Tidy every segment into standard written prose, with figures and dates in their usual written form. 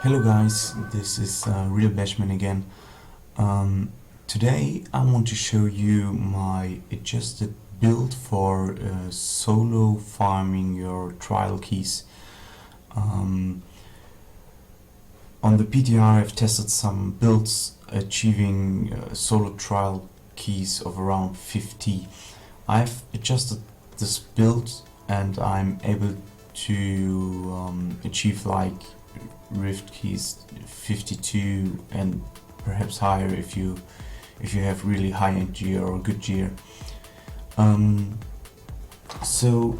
Hello guys, this is real Bashman again. Today I want to show you my adjusted build for solo farming your trial keys. On the PTR I've tested some builds achieving solo trial keys of around 50. I've adjusted this build and I'm able to achieve like rift keys 52 and perhaps higher if you have really high-end gear or good gear. So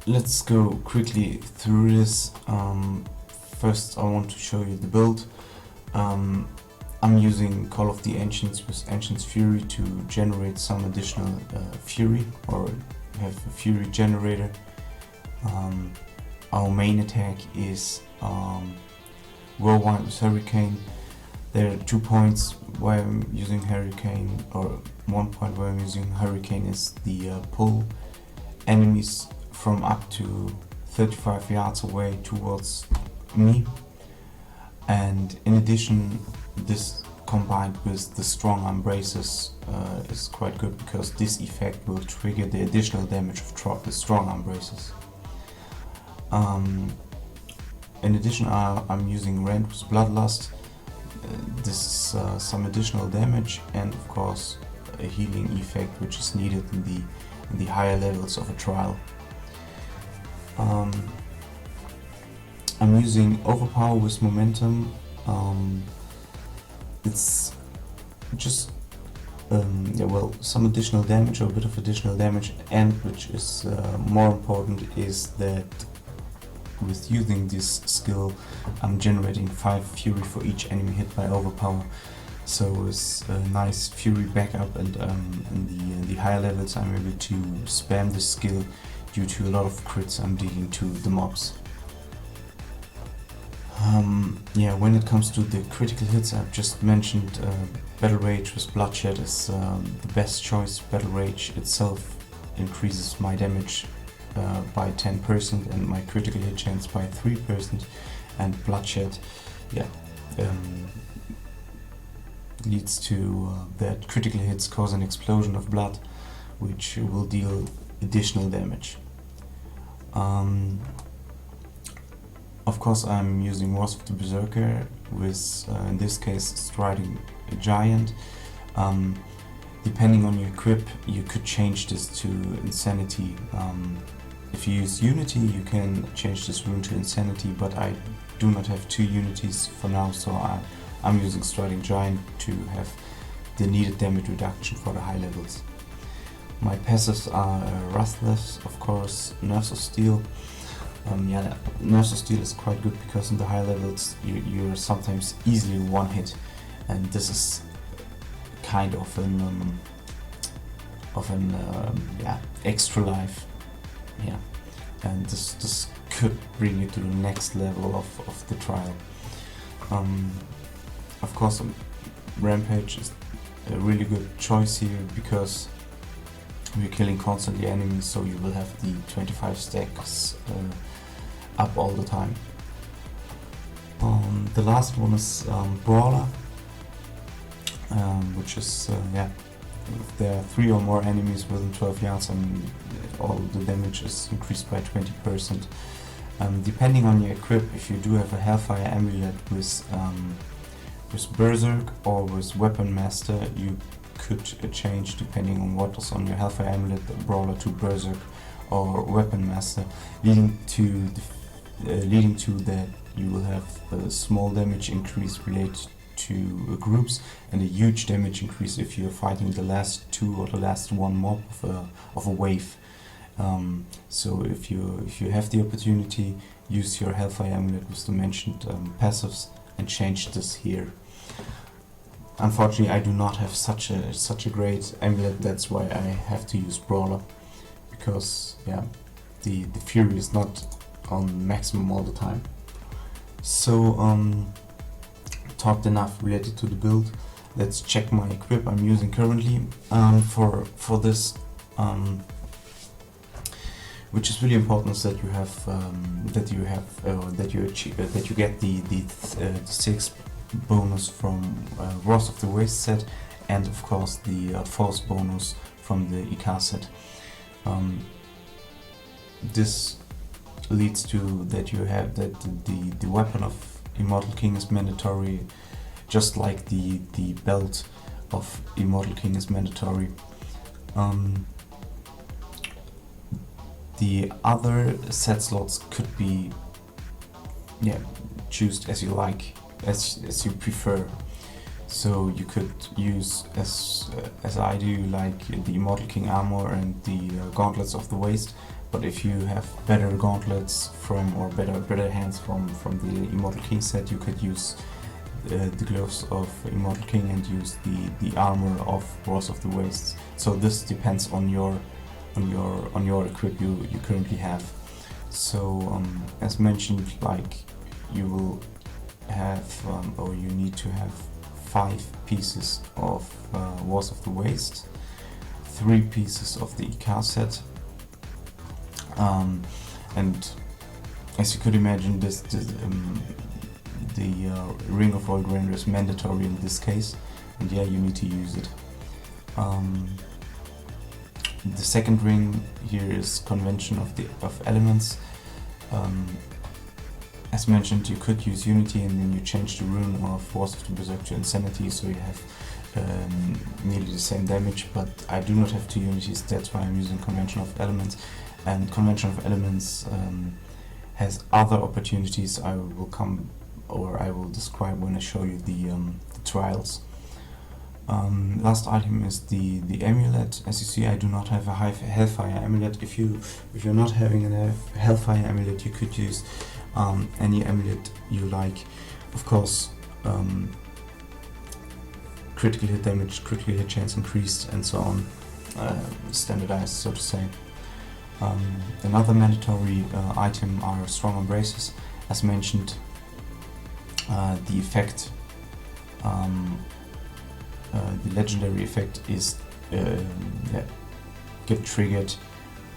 let's go quickly through this. First I want to show you the build. I'm using Call of the Ancients with Ancients Fury to generate some additional Fury, or have a Fury generator. Our main attack is Whirlwind with Hurricane. There are 2 points why I'm using Hurricane, or 1 point where I'm using Hurricane is the pull enemies from up to 35 yards away towards me. And in addition, this combined with the strong embraces is quite good, because this effect will trigger the additional damage of the strong embraces. In addition, I'm using Rend with Bloodlust. This is some additional damage and of course a healing effect which is needed in the higher levels of a trial. I'm using Overpower with Momentum. It's just some additional damage, or a bit of additional damage, and which is more important is that with using this skill I'm generating 5 Fury for each enemy hit by Overpower, so it's a nice Fury backup, and in the higher levels I'm able to spam this skill due to a lot of crits I'm dealing to the mobs. When it comes to the critical hits, I've just mentioned Battle Rage with Bloodshed is the best choice. Battle Rage itself increases my damage by 10% and my critical hit chance by 3%, and Bloodshed leads to that critical hits cause an explosion of blood which will deal additional damage. Of course I'm using Wrath of the Berserker with in this case Striding a Giant. Depending on your equip you could change this to Insanity. If you use Unity you can change this rune to Insanity, but I do not have 2 Unities for now, so I'm using Striding Giant to have the needed damage reduction for the high levels. My passives are Ruthless, of course, Nerves of Steel. Nerves of Steel is quite good because in the high levels you're sometimes easily one hit, and this is kind of an extra life. And this could bring you to the next level of the trial. Of course, Rampage is a really good choice here because you're killing constantly enemies, so you will have the 25 stacks up all the time. The last one is Brawler, which is if there are 3 or more enemies within 12 yards, and all the damage is increased by 20%. Depending on your equip, if you do have a Hellfire Amulet with Berserk or with Weapon Master, you could change, depending on what is on your Hellfire Amulet, the Brawler to Berserk or Weapon Master, leading to that you will have a small damage increase related to groups and a huge damage increase if you're fighting the last 2 or the last 1 mob of a wave. So if you have the opportunity, use your Hellfire Amulet with the mentioned passives and change this here. Unfortunately I do not have such a great amulet, that's why I have to use Brawler, because the Fury is not on maximum all the time. So talked enough related to the build. Let's check my equip I'm using currently. For this which is really important, is that you have that you get the 6 bonus from Wars of the Waste set, and of course the force bonus from the IK set. This leads to that you have that the weapon of Immortal King is mandatory, just like the belt of Immortal King is mandatory. The other set slots could be choose as you like, as you prefer. So you could use, as I do, like the Immortal King armor and the gauntlets of the waste. But if you have better gauntlets or better hands from the Immortal King set, you could use the gloves of Immortal King and use the armor of Wars of the Wastes. So this depends on your equip you currently have. So as mentioned, like you will have or you need to have 5 pieces of Wars of the Waste, 3 pieces of the IK set, and as you could imagine, the Ring of Royal Grandeur is mandatory in this case, and yeah, you need to use it. The second ring here is Convention of Elements. As mentioned, you could use Unity and then you change the rune of Wars of the Berserk to Insanity, so you have nearly the same damage, but I do not have 2 Unities, that's why I'm using Convention of Elements. And Convention of Elements has other opportunities I will describe when I show you the trials. Last item is the amulet. As you see, I do not have a Hellfire amulet. If you're not having a Hellfire amulet, you could use any amulet you like. Of course, critical hit damage, critical hit chance increased, and so on, standardized, so to say. Another mandatory item are Strong Embraces. As mentioned, the effect, the legendary effect is get triggered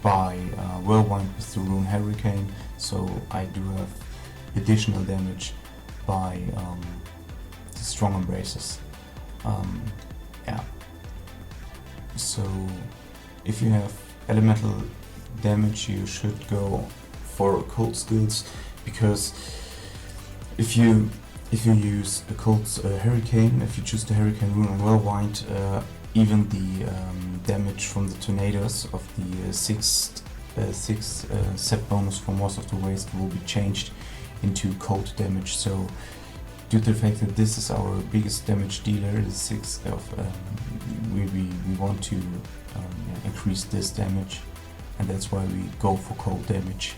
by Whirlwind with the rune Hurricane, so I do have additional damage by the Strong Embraces. So if you have elemental damage, you should go for cold skills, because if you use a cold hurricane, if you choose the hurricane rune on Whirlwind, even the damage from the tornadoes of the 6 set bonus from Wars of the Waste will be changed into cold damage. So due to the fact that this is our biggest damage dealer, the 6 of we want to increase this damage, and that's why we go for cold damage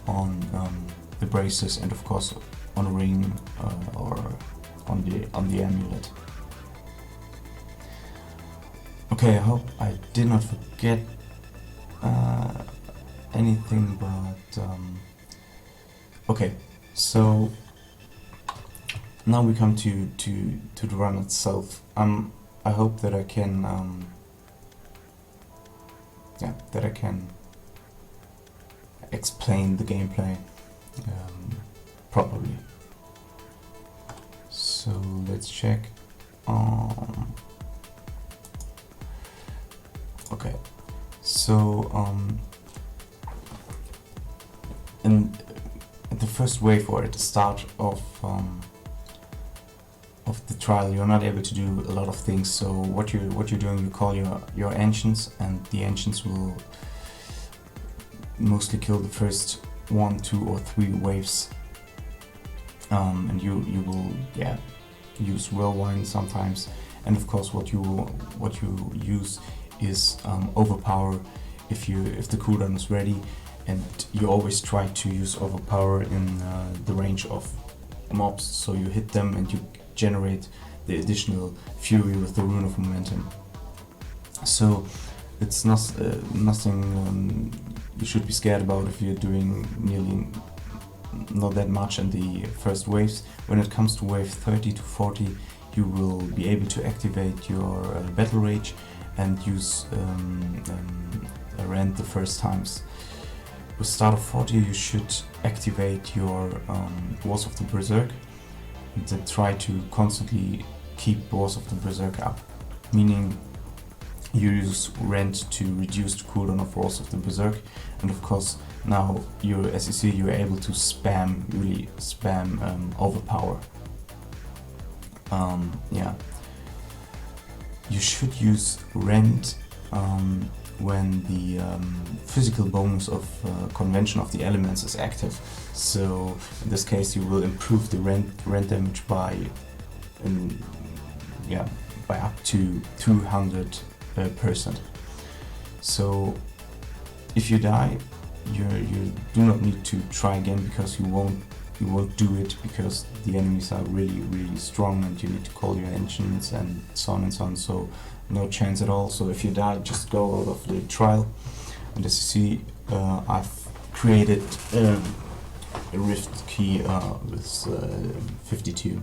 on the braces, and of course on ring or on the amulet. Okay, I hope I did not forget anything, but okay, so now we come to the run itself. I hope that I can explain the gameplay properly. So let's check. Okay, so in the first wave, or at the start of the trial, you're not able to do a lot of things. So what you're doing, you call your ancients, and the ancients will mostly kill the first 1, 2, or 3 waves, and you will use Whirlwind sometimes, and of course what you use is Overpower if the cooldown is ready, and you always try to use Overpower in the range of mobs, so you hit them and you generate the additional fury with the Rune of Momentum. So it's nothing you should be scared about if you're doing nearly not that much in the first waves. When it comes to wave 30 to 40, you will be able to activate your Battle Rage and use Rend the first times. with start of 40 you should activate your Wars of the Berserk and then try to constantly keep Wars of the Berserk up, meaning you use Rend to reduce the cooldown of Wars of the Berserk, and of course now as you see, you're able to really spam overpower. Yeah, you should use Rend when the physical bonus of Convention of the Elements is active. So in this case you will improve the rend damage by up to 200%. So if you die, you do not need to try again, because you won't do it, because the enemies are really strong and you need to call your engines and so on and so on. So no chance at all. So if you die, just go out of the trial. And as you see, I've created a rift key with 52.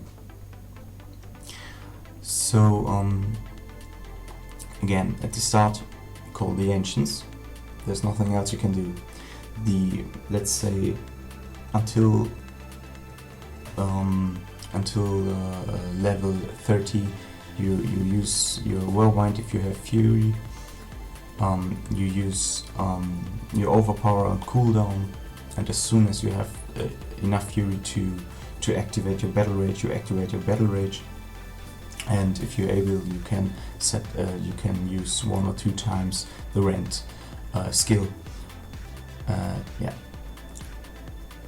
So again, at the start, call the ancients. There's nothing else you can do. Let's say until level 30, you use your Whirlwind if you have Fury. You use your Overpower on cooldown, and as soon as you have enough Fury to activate your Battle Rage, you activate your Battle Rage. And if you're able, you can use 1 or 2 times the Rend skill. Yeah.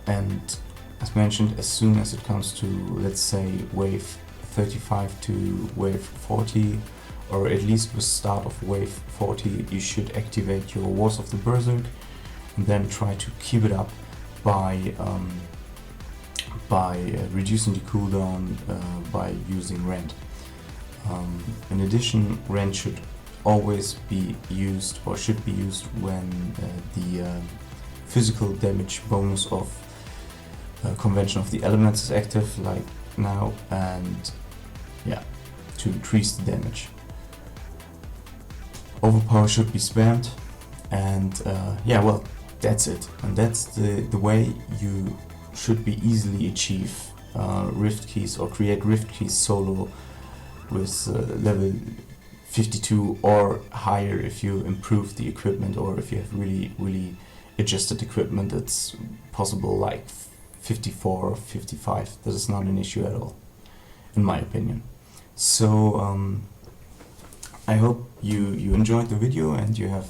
And as mentioned, as soon as it comes to, let's say, wave 35 to wave 40, or at least with start of wave 40, you should activate your Wars of the Berserk, and then try to keep it up by reducing the cooldown by using Rend. In addition, Rend should always be used, or should be used, when the physical damage bonus of Convention of the Elements is active, like now, and yeah, to increase the damage. Overpower should be spammed, and yeah, well, that's it. And that's the way you should be easily achieve rift keys, or create rift keys solo with level 52 or higher if you improve the equipment, or if you have really adjusted equipment. It's possible like 54 or 55. This is not an issue at all, in my opinion. So I hope you enjoyed the video and you have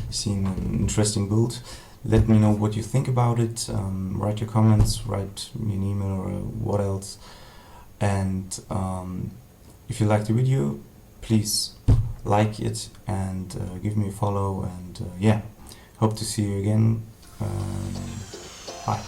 seen an interesting build. Let me know what you think about it. Write your comments, write me an email, or what else. And if you liked the video, please like it and give me a follow. And yeah, hope to see you again. Bye.